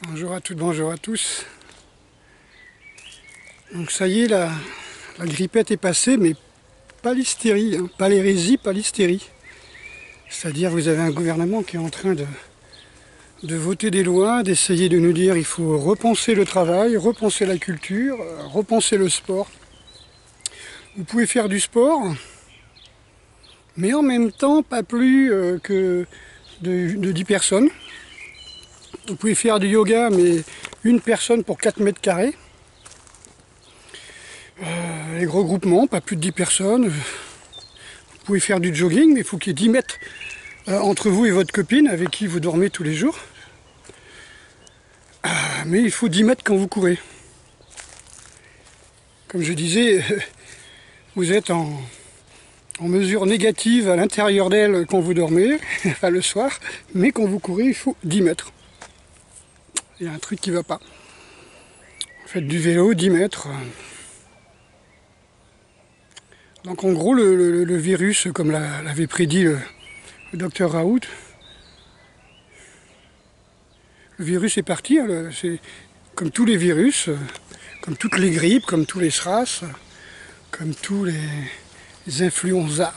Bonjour à toutes, bonjour à tous. Donc ça y est, la grippette est passée, mais pas l'hystérie, hein, pas l'hérésie, pas l'hystérie. C'est-à-dire vous avez un gouvernement qui est en train de voter des lois, d'essayer de nous dire il faut repenser le travail, repenser la culture, repenser le sport. Vous pouvez faire du sport, mais en même temps pas plus que de 10 personnes. Vous pouvez faire du yoga, mais une personne pour 4 mètres carrés. Les regroupements, pas plus de 10 personnes. Vous pouvez faire du jogging, mais il faut qu'il y ait 10 mètres entre vous et votre copine avec qui vous dormez tous les jours. Mais il faut 10 mètres quand vous courez. Comme je disais, vous êtes en mesure négative à l'intérieur d'elle quand vous dormez, enfin le soir, mais quand vous courez, il faut 10 mètres. Il y a un truc qui ne va pas. Faites du vélo, 10 mètres. Donc en gros, le virus, comme l'avait prédit le docteur Raoult, le virus est parti. C'est comme tous les virus, comme toutes les grippes, comme tous les SRAS, comme tous les influenza.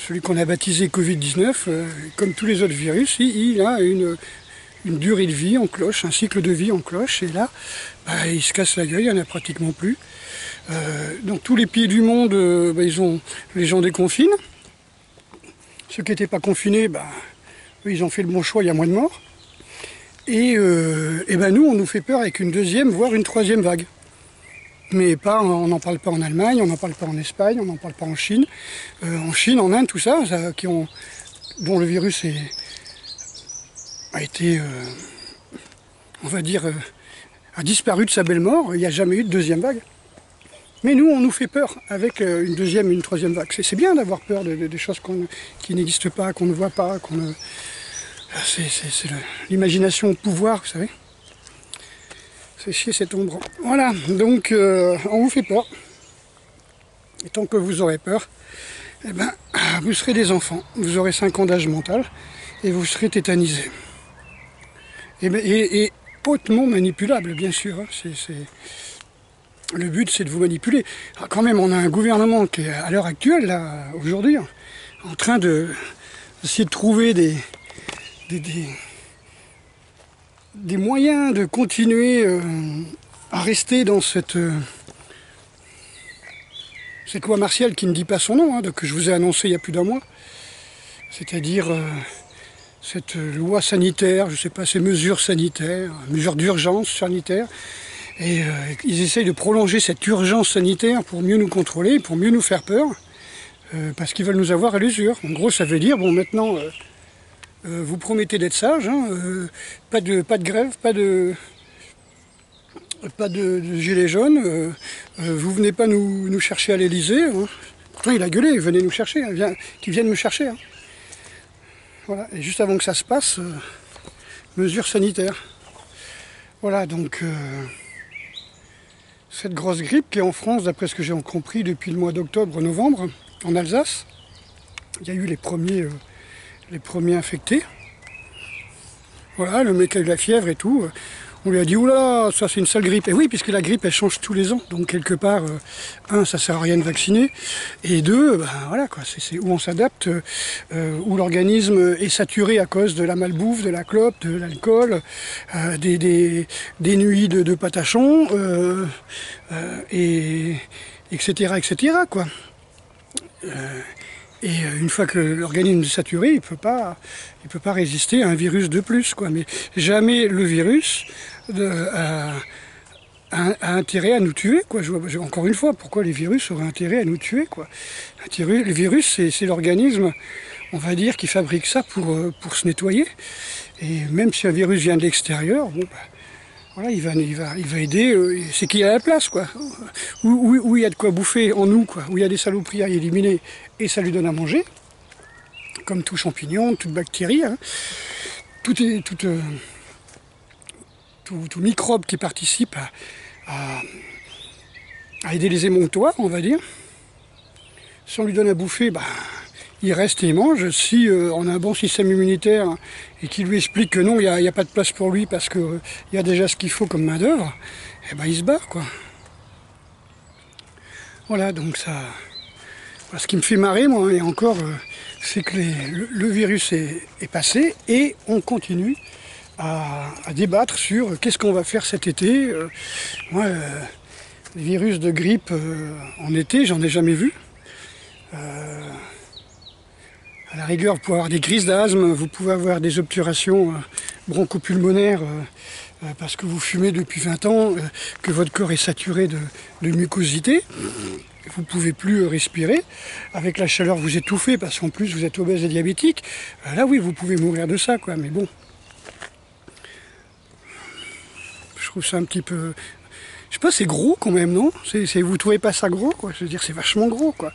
Celui qu'on a baptisé Covid-19, comme tous les autres virus, il a une durée de vie en cloche, un cycle de vie en cloche, et là, il se casse la gueule, il n'y en a pratiquement plus. Dans tous les pays du monde, les gens déconfinent. Ceux qui n'étaient pas confinés, ils ont fait le bon choix, il y a moins de morts. Et nous, on nous fait peur avec une deuxième, voire une troisième vague. Mais on n'en parle pas en Allemagne, on n'en parle pas en Espagne, on n'en parle pas en Chine. En Chine, en Inde, tout ça, dont le virus a été, a disparu de sa belle mort, il n'y a jamais eu de deuxième vague. Mais nous, on nous fait peur avec une deuxième et une troisième vague. C'est bien d'avoir peur des choses qui n'existent pas, qu'on ne voit pas, c'est l'imagination au pouvoir, vous savez. C'est chier cette ombre. Voilà, donc on vous fait peur. Et tant que vous aurez peur, vous serez des enfants. Vous aurez 5 ans d'âge mental et vous serez tétanisés. Et hautement manipulable, bien sûr. Le but, c'est de vous manipuler. Alors, quand même, on a un gouvernement qui est, à l'heure actuelle, là, aujourd'hui, en train d'essayer de trouver des moyens de continuer à rester dans cette loi martiale qui ne dit pas son nom, que je vous ai annoncé il y a plus d'un mois. C'est-à-dire cette loi sanitaire, je ne sais pas, ces mesures sanitaires, mesures d'urgence sanitaire. Et ils essayent de prolonger cette urgence sanitaire pour mieux nous contrôler, pour mieux nous faire peur, parce qu'ils veulent nous avoir à l'usure. En gros, ça veut dire, bon, maintenant, vous promettez d'être sage, pas de grève, pas de gilets jaunes, vous venez pas nous chercher à l'Elysée. Pourtant, il a gueulé, venez nous chercher, qu'ils viennent me chercher. Voilà, et juste avant que ça se passe, mesures sanitaires. Voilà, donc cette grosse grippe qui est en France, d'après ce que j'ai compris, depuis le mois d'octobre-novembre, en Alsace, il y a eu les premiers infectés. Voilà, le mec a eu la fièvre et tout. On lui a dit, oula, ça c'est une sale grippe. Et oui, puisque la grippe, elle change tous les ans. Donc quelque part, ça sert à rien de vacciner. Et deux, voilà, quoi, c'est où on s'adapte, où l'organisme est saturé à cause de la malbouffe, de la clope, de l'alcool, des nuits de patachon, etc., quoi. Et une fois que l'organisme est saturé, il peut pas résister à un virus de plus, quoi. Mais jamais le virus a intérêt à nous tuer, quoi. Encore une fois, pourquoi les virus auraient intérêt à nous tuer, quoi. Le virus, c'est l'organisme, on va dire, qui fabrique ça pour se nettoyer. Et même si un virus vient de l'extérieur, voilà, il va aider, c'est qu'il y a la place, quoi. Où il y a de quoi bouffer en nous, quoi. Où il y a des saloperies à éliminer et ça lui donne à manger. Comme tout champignon, toute bactérie. Tout microbe qui participe à aider les émonctoires, on va dire. Si on lui donne à bouffer, il reste et il mange. Si on a un bon système immunitaire et qu'il lui explique que non, il n'y a pas de place pour lui parce qu'il y a déjà ce qu'il faut comme main d'œuvre, eh ben il se barre, quoi. Voilà, donc ça... Voilà, ce qui me fait marrer, moi, et encore, c'est que le virus est passé et on continue à débattre sur qu'est-ce qu'on va faire cet été. Moi, les virus de grippe en été, j'en ai jamais vu. À la rigueur, vous pouvez avoir des crises d'asthme, vous pouvez avoir des obturations bronchopulmonaires parce que vous fumez depuis 20 ans, que votre corps est saturé de mucosité. Vous ne pouvez plus respirer. Avec la chaleur, vous étouffez parce qu'en plus, vous êtes obèse et diabétique. Là, oui, vous pouvez mourir de ça, quoi. Mais bon, je trouve ça un petit peu... Je sais pas, c'est gros quand même, non? Vous trouvez pas ça gros, quoi? Je veux dire, c'est vachement gros, quoi.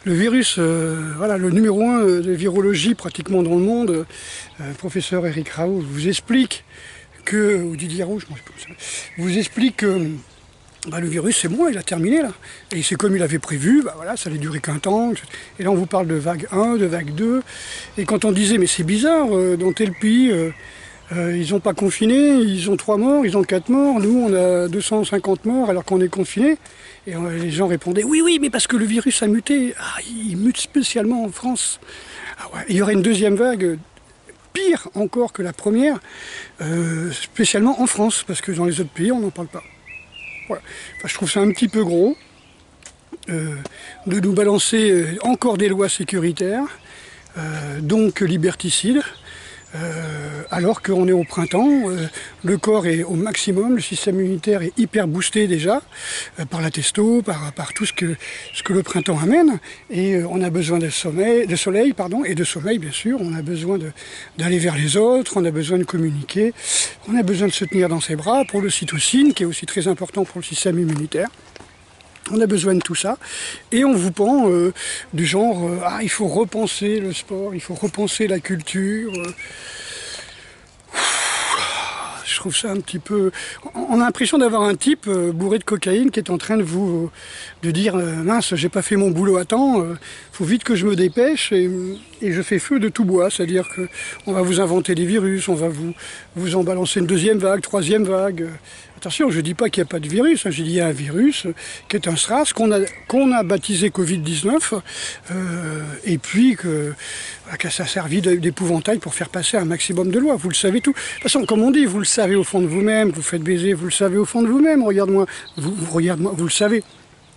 Le virus, voilà, le numéro 1 de virologie pratiquement dans le monde, professeur Eric Raoult, vous explique que, ou Didier Rouge, vous explique que le virus c'est bon, il a terminé là. Et c'est comme il avait prévu, voilà, ça allait durer qu'un temps. Et là on vous parle de vague 1, de vague 2. Et quand on disait, mais c'est bizarre, dans tel pays, ils n'ont pas confiné, ils ont 3 morts, ils ont 4 morts, nous on a 250 morts alors qu'on est confiné. Et les gens répondaient, oui, oui, mais parce que le virus a muté. Ah, il mute spécialement en France. Ah ouais, il y aurait une deuxième vague, pire encore que la première, spécialement en France, parce que dans les autres pays, on n'en parle pas. Voilà. Enfin, je trouve ça un petit peu gros de nous balancer encore des lois sécuritaires, donc liberticides, alors qu'on est au printemps, le corps est au maximum, le système immunitaire est hyper boosté déjà, par la testo, par tout ce que le printemps amène, et on a besoin de soleil, et de sommeil bien sûr, on a besoin d'aller vers les autres, on a besoin de communiquer, on a besoin de se tenir dans ses bras pour l'ocytocine, qui est aussi très important pour le système immunitaire. On a besoin de tout ça, et on vous pend du genre il faut repenser le sport, il faut repenser la culture. Je trouve ça un petit peu... On a l'impression d'avoir un type bourré de cocaïne qui est en train de dire mince, j'ai pas fait mon boulot à temps, faut vite que je me dépêche et je fais feu de tout bois. C'est-à-dire qu'on va vous inventer des virus, on va vous en balancer une deuxième vague, troisième vague. Attention, je ne dis pas qu'il n'y a pas de virus, je dis qu'il y a un virus qui est un SRAS qu'on a baptisé Covid-19 et puis que ça a servi d'épouvantail pour faire passer un maximum de lois. Vous le savez tout. De toute façon, comme on dit, vous le savez au fond de vous-même, vous faites baiser, vous le savez au fond de vous-même. Regarde-moi, regarde-moi, vous le savez.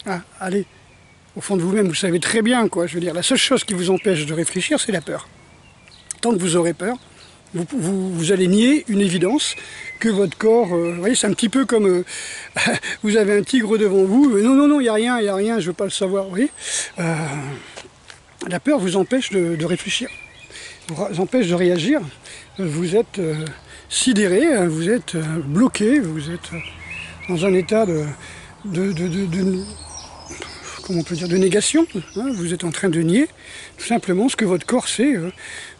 Ah, allez, au fond de vous-même, vous savez très bien, quoi. Je veux dire, la seule chose qui vous empêche de réfléchir, c'est la peur. Tant que vous aurez peur, vous allez nier une évidence que votre corps... vous voyez, c'est un petit peu comme... vous avez un tigre devant vous, non, non, non, il n'y a rien, je ne veux pas le savoir, vous voyez. La peur vous empêche de réfléchir, vous empêche de réagir. Vous êtes sidéré, vous êtes bloqué, vous êtes dans un état comment on peut dire, de négation. Hein, vous êtes en train de nier tout simplement ce que votre corps sait.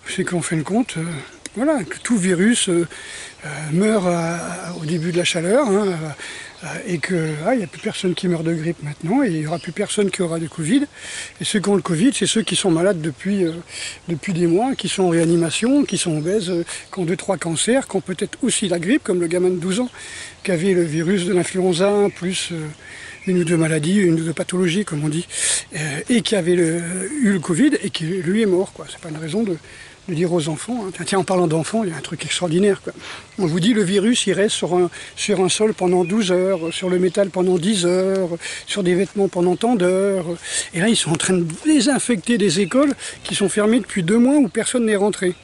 C'est qu'en fin de compte... voilà, que tout virus meurt au début de la chaleur, hein, et qu'il n'y a plus personne qui meurt de grippe maintenant, et il n'y aura plus personne qui aura de Covid. Et ceux qui ont le Covid, c'est ceux qui sont malades depuis des mois, qui sont en réanimation, qui sont obèses, qui ont 2-3 cancers, qui ont peut-être aussi la grippe, comme le gamin de 12 ans, qui avait le virus de l'influenza, plus une ou deux maladies, une ou deux pathologies, comme on dit, et qui avait eu le Covid, et qui, lui, est mort, quoi. C'est pas une raison de dire aux enfants, hein. Tiens, en parlant d'enfants, il y a un truc extraordinaire, quoi. On vous dit le virus il reste sur un sol pendant 12 heures, sur le métal pendant 10 heures, sur des vêtements pendant tant d'heures. Et là, ils sont en train de désinfecter des écoles qui sont fermées depuis 2 mois où personne n'est rentré.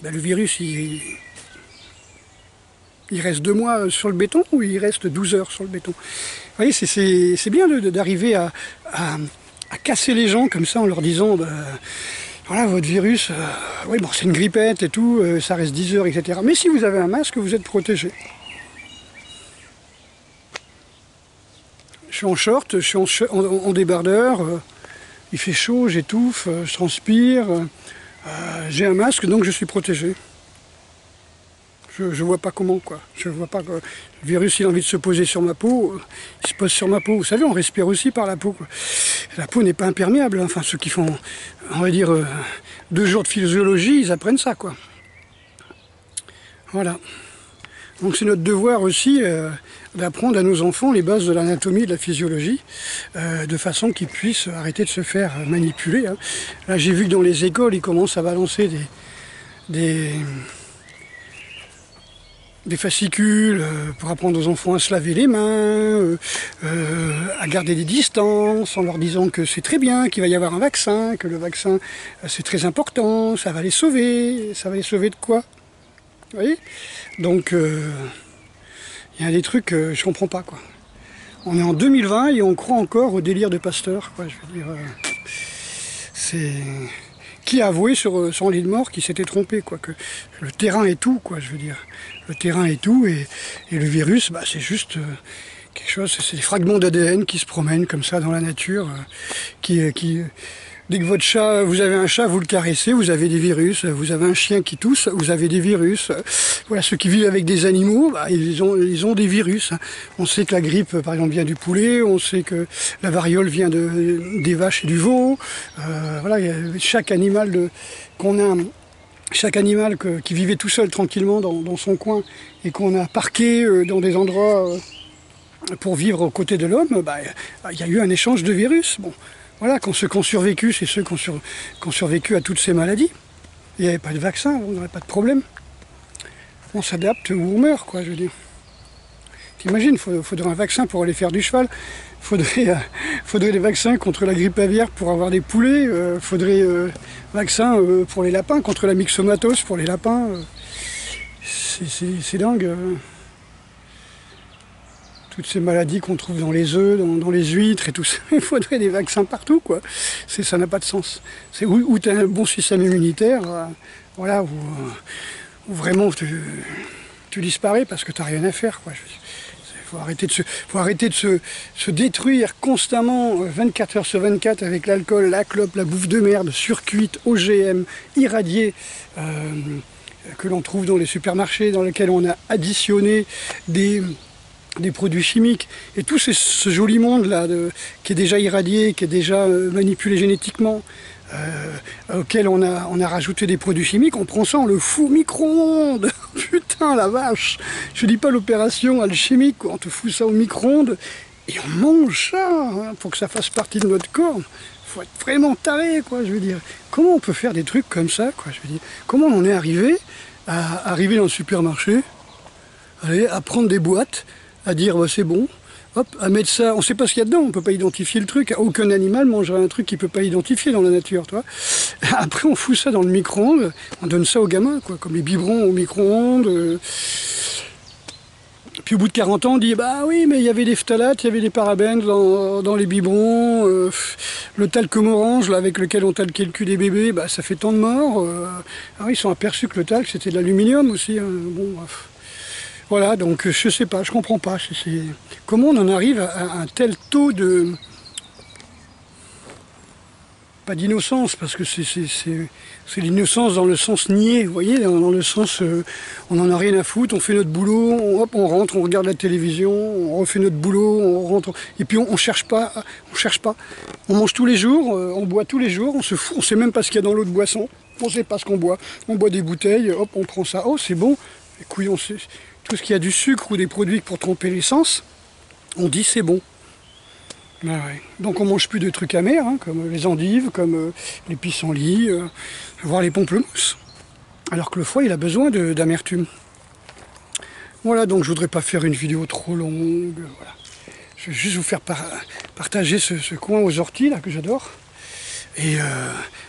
Ben, le virus, il reste 2 mois sur le béton ou il reste 12 heures sur le béton? Vous voyez, c'est bien d'arriver à casser les gens comme ça en leur disant voilà, votre virus, oui, bon, c'est une grippette et tout, ça reste 10 heures, etc. Mais si vous avez un masque, vous êtes protégé. Je suis en short, je suis en débardeur, il fait chaud, j'étouffe, je transpire, j'ai un masque, donc je suis protégé. Je vois pas comment, quoi. Je vois pas que le virus, il a envie de se poser sur ma peau, il se pose sur ma peau. Vous savez, on respire aussi par la peau, quoi. La peau n'est pas imperméable. Enfin, ceux qui font, on va dire, 2 jours de physiologie, ils apprennent ça, quoi. Voilà. Donc c'est notre devoir aussi d'apprendre à nos enfants les bases de l'anatomie et de la physiologie, de façon qu'ils puissent arrêter de se faire manipuler. Hein. Là, j'ai vu que dans les écoles, ils commencent à balancer des fascicules pour apprendre aux enfants à se laver les mains, à garder des distances, en leur disant que c'est très bien, qu'il va y avoir un vaccin, que le vaccin c'est très important, ça va les sauver. Ça va les sauver de quoi? Vous voyez? Donc, il y a des trucs que je comprends pas, quoi. On est en 2020 et on croit encore au délire de Pasteur, quoi. Je veux dire, c'est... Qui a avoué sur son lit de mort qu'il s'était trompé, quoi, que le terrain est tout, quoi, je veux dire. Le terrain est tout et le virus, bah, c'est juste quelque chose, c'est des fragments d'ADN qui se promènent comme ça dans la nature, dès que votre chat, vous avez un chat, vous le caressez, vous avez des virus. Vous avez un chien qui tousse, vous avez des virus. Voilà, ceux qui vivent avec des animaux, bah, ils ont des virus. On sait que la grippe, par exemple, vient du poulet. On sait que la variole vient des vaches et du veau. Voilà, chaque animal chaque animal qui vivait tout seul tranquillement dans son coin et qu'on a parqué dans des endroits pour vivre aux côtés de l'homme, bah, il y a eu un échange de virus. Bon. Voilà, ceux qui ont survécu, c'est ceux qui ont survécu à toutes ces maladies. Il n'y avait pas de vaccin, on n'aurait pas de problème. On s'adapte ou on meurt, quoi, je veux dire. T'imagines, il faudrait un vaccin pour aller faire du cheval. Faudrait des vaccins contre la grippe aviaire pour avoir des poulets. Faudrait vaccin pour les lapins, contre la myxomatose pour les lapins. C'est dingue. Toutes ces maladies qu'on trouve dans les œufs, dans les huîtres et tout ça, il faudrait des vaccins partout, quoi. Ça n'a pas de sens. C'est où tu as un bon système immunitaire, voilà, où vraiment tu disparais parce que tu n'as rien à faire, quoi. Faut arrêter de se détruire constamment 24 heures sur 24 avec l'alcool, la clope, la bouffe de merde, surcuite, OGM, irradiée, que l'on trouve dans les supermarchés, dans lesquels on a additionné des produits chimiques, et tout ce joli monde là qui est déjà irradié, qui est déjà manipulé génétiquement, auquel on a rajouté des produits chimiques, on prend ça, on le fout au micro-ondes. Putain la vache, je dis pas l'opération alchimique, on te fout ça au micro-ondes et on mange ça, hein, pour que ça fasse partie de notre corps. Faut être vraiment taré, quoi, je veux dire. Comment on peut faire des trucs comme ça, quoi, je veux dire. Comment on en est arrivé à arriver dans le supermarché, à prendre des boîtes, à dire bah, c'est bon, hop, à mettre ça, on ne sait pas ce qu'il y a dedans, on ne peut pas identifier le truc, aucun animal mangerait un truc qu'il ne peut pas identifier dans la nature, toi. Après on fout ça dans le micro-ondes, on donne ça aux gamins, quoi, comme les biberons au micro-ondes. Puis au bout de 40 ans, on dit bah oui, mais il y avait des phtalates, il y avait des parabènes dans les biberons, le talc orange là, avec lequel on talquait le cul des bébés, bah, ça fait tant de morts. Alors ils sont aperçus que le talc c'était de l'aluminium aussi, hein. Bon, bref. Voilà, donc je sais pas, je comprends pas. Comment on en arrive à un tel taux de... Pas d'innocence, parce que c'est l'innocence dans le sens niais, vous voyez, dans le sens on n'en a rien à foutre, on fait notre boulot, hop, on rentre, on regarde la télévision, on refait notre boulot, on rentre, et puis on cherche pas, on mange tous les jours, on boit tous les jours, on se fout, on sait même pas ce qu'il y a dans l'eau de boisson, on sait pas ce qu'on boit, on boit des bouteilles, hop, on prend ça, oh c'est bon, les couilles, on sait... Tout ce qui a du sucre ou des produits pour tromper l'essence, on dit c'est bon. Ben ouais. Donc on mange plus de trucs amers, hein, comme les endives, comme les pissenlits, voire les pamplemousses. Alors que le foie, il a besoin d'amertume. Voilà, donc je voudrais pas faire une vidéo trop longue. Voilà. Je vais juste vous faire partager ce coin aux orties là, que j'adore. Et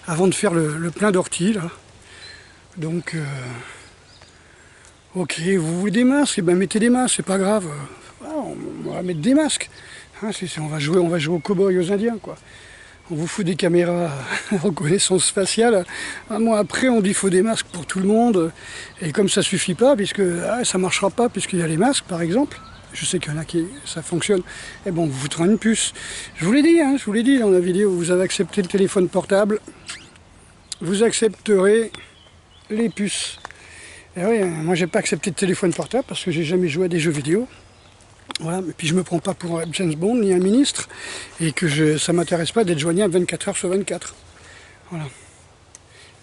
avant de faire le plein d'orties, là. Donc... Ok, vous voulez des masques, eh ben mettez des masques, c'est pas grave. On va mettre des masques. Hein, on va jouer aux cow-boys, aux indiens, quoi. On vous fout des caméras à reconnaissance faciale. Un mois après, on dit qu'il faut des masques pour tout le monde. Et comme ça suffit pas, puisque ça marchera pas, puisqu'il y a les masques, par exemple. Je sais qu'il y en a qui ça fonctionne. Et bon, vous foutrez une puce. Je vous l'ai dit, hein, je vous l'ai dit dans la vidéo. Vous avez accepté le téléphone portable. Vous accepterez les puces. Et oui, moi j'ai pas accepté de téléphone portable parce que j'ai jamais joué à des jeux vidéo. Voilà, et puis je me prends pas pour un James Bond ni un ministre, et que ça m'intéresse pas d'être joignable 24 heures sur 24. Voilà.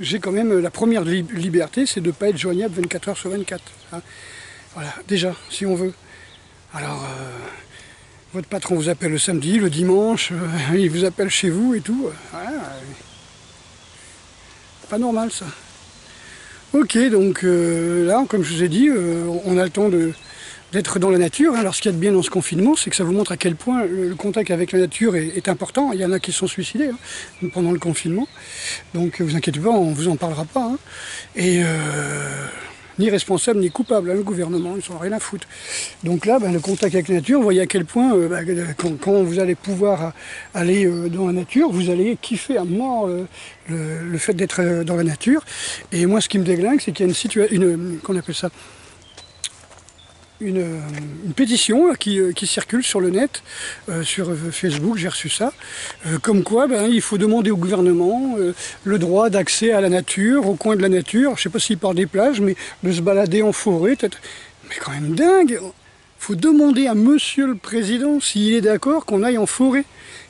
J'ai quand même la première liberté, c'est de ne pas être joignable 24 heures sur 24. Hein. Voilà, déjà, si on veut. Alors, votre patron vous appelle le samedi, le dimanche, il vous appelle chez vous et tout. Voilà. Pas normal ça. Ok, donc là, comme je vous ai dit, on a le temps d'être dans la nature. Alors ce qu'il y a de bien dans ce confinement, c'est que ça vous montre à quel point le contact avec la nature est important. Il y en a qui sont suicidés pendant le confinement. Donc vous inquiétez pas, on ne vous en parlera pas. Hein. Et ni responsable ni coupable, hein, le gouvernement, ils n'en ont rien à foutre. Donc là, le contact avec la nature, vous voyez à quel point, quand vous allez pouvoir aller dans la nature, vous allez kiffer à mort le fait d'être dans la nature. Et moi, ce qui me déglingue, c'est qu'il y a qu'on appelle ça, une pétition qui circule sur le net, sur Facebook, j'ai reçu ça, comme quoi il faut demander au gouvernement le droit d'accès à la nature, au coin de la nature, je ne sais pas s'il parle des plages, mais de se balader en forêt, mais quand même dingue. Il faut demander à monsieur le président s'il est d'accord qu'on aille en forêt,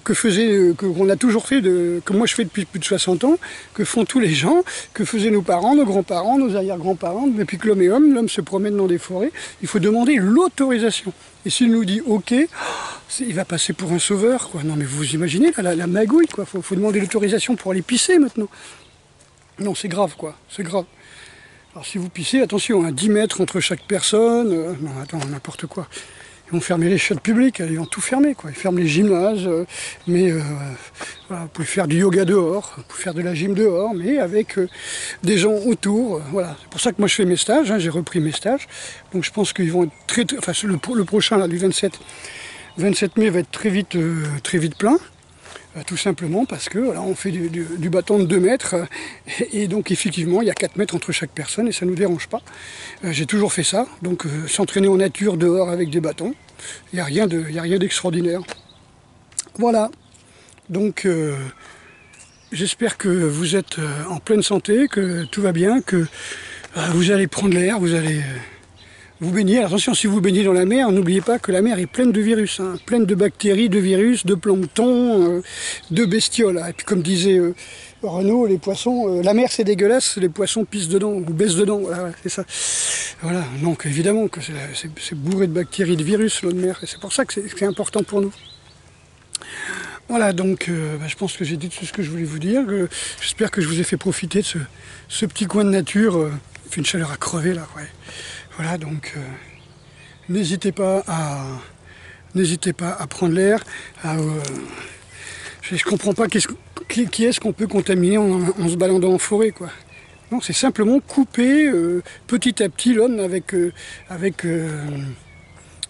qu'on a toujours fait, que moi je fais depuis plus de 60 ans, que font tous les gens, que faisaient nos parents, nos grands-parents, nos arrière-grands-parents, depuis que l'homme se promène dans des forêts. Il faut demander l'autorisation. Et s'il nous dit ok, il va passer pour un sauveur, quoi. Non mais vous imaginez la magouille, quoi. Faut demander l'autorisation pour aller pisser maintenant. Non, c'est grave, quoi. C'est grave. Alors si vous pissez, attention, 10 mètres entre chaque personne, non attends, n'importe quoi. Ils vont fermer les chiottes publiques, ils vont tout fermer, quoi. Ils ferment les gymnases, mais voilà, vous pouvez faire du yoga dehors, vous pouvez faire de la gym dehors, mais avec des gens autour, voilà. C'est pour ça que moi je fais mes stages, hein, j'ai repris mes stages, donc je pense qu'ils vont être enfin le prochain, là, du 27 mai va être très vite plein. Tout simplement parce que voilà, on fait du bâton de 2 mètres et donc effectivement il y a 4 mètres entre chaque personne et ça ne nous dérange pas. J'ai toujours fait ça, donc s'entraîner en nature dehors avec des bâtons, il n'y a rien d'extraordinaire. Voilà, donc j'espère que vous êtes en pleine santé, que tout va bien, que vous allez prendre l'air, vous allez vous baigner. Alors attention, si vous baignez dans la mer, n'oubliez pas que la mer est pleine de virus, hein, pleine de bactéries, de virus, de plancton, de bestioles. Et puis comme disait Renaud, les poissons, la mer c'est dégueulasse, les poissons pissent dedans ou baissent dedans, voilà, c'est ça. Voilà, donc évidemment que c'est bourré de bactéries, de virus, l'eau de mer, et c'est pour ça que c'est important pour nous. Voilà, donc je pense que j'ai dit tout ce que je voulais vous dire. J'espère que je vous ai fait profiter de ce petit coin de nature. Il fait une chaleur à crever là, ouais. Voilà, donc n'hésitez pas à prendre l'air. Je ne comprends pas qui est-ce qu'on peut contaminer en se baladant en forêt, quoi. Non, c'est simplement couper petit à petit l'homme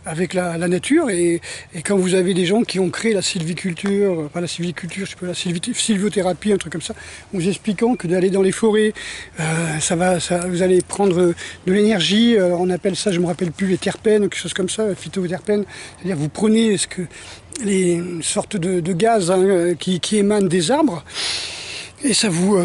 avec la nature et quand vous avez des gens qui ont créé la sylviculture, pas la sylviculture, je sais pas, la sylviothérapie, un truc comme ça, en vous expliquant que d'aller dans les forêts, vous allez prendre de l'énergie, on appelle ça, je me rappelle plus, les terpènes, quelque chose comme ça, phytoterpènes, c'est-à-dire vous prenez les sortes de gaz hein, qui émanent des arbres et ça vous...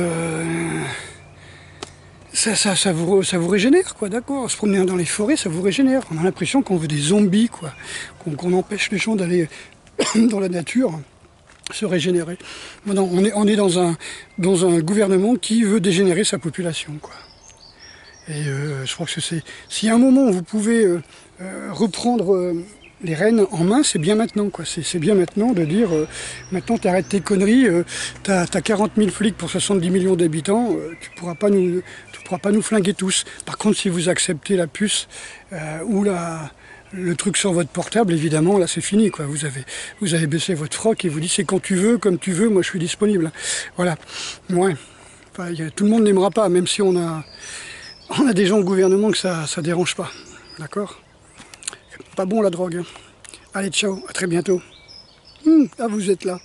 Ça vous régénère, quoi, d'accord. Se promener dans les forêts, ça vous régénère. On a l'impression qu'on veut des zombies, quoi. Qu'on empêche les gens d'aller dans la nature, se régénérer. Non, on est dans un gouvernement qui veut dégénérer sa population, quoi. Et je crois que s'il y a un moment où vous pouvez reprendre les rênes en main, c'est bien maintenant, quoi. C'est bien maintenant de dire, maintenant t'arrêtes tes conneries, t'as 40 000 flics pour 70 millions d'habitants, tu pourras pas nous flinguer tous. Par contre, si vous acceptez la puce ou le truc sur votre portable, évidemment, là c'est fini, quoi. Vous avez baissé votre froc et vous dites c'est quand tu veux, comme tu veux, moi je suis disponible. Voilà. Ouais. Enfin, tout le monde n'aimera pas, même si on a des gens au gouvernement que ça dérange pas. D'accord ? Pas bon la drogue. Allez, ciao, à très bientôt. Ah, vous êtes là.